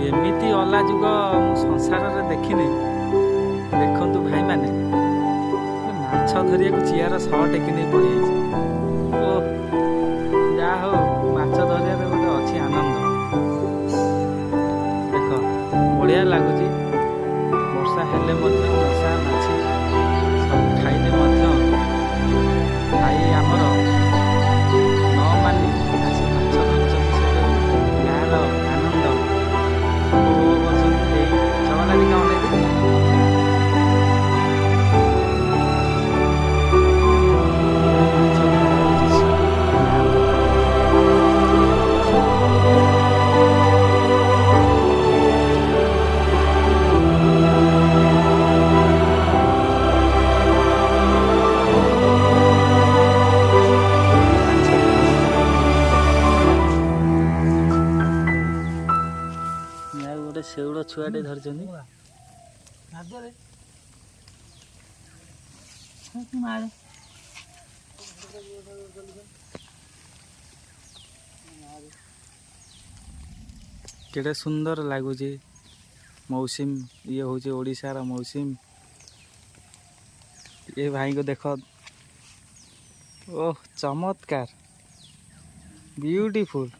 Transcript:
एमती अला जुग मु संसार रे देखिनी। देखंतु भाई माने माछ धरिया चियार सह टेकी नहीं पड़ी ओ जा हो माछ धरिया गोटे अच्छी आनंद देख बढ़िया लगुच वर्षा हेले मशा माछी सब खाइले भाई आमर न मानी आसी माछ धरुଛନ୍ତି से गाँर आनंद उपभोग करछन्ति। जगन्नाथ कामना गोटे शेउड़ छुआटे धरछन्ति। केटे सुंदर लगुच मौसम ये हूँ ओडिशार मौसम। ये भाई को देख ओह चमत्कार ब्यूटीफुल।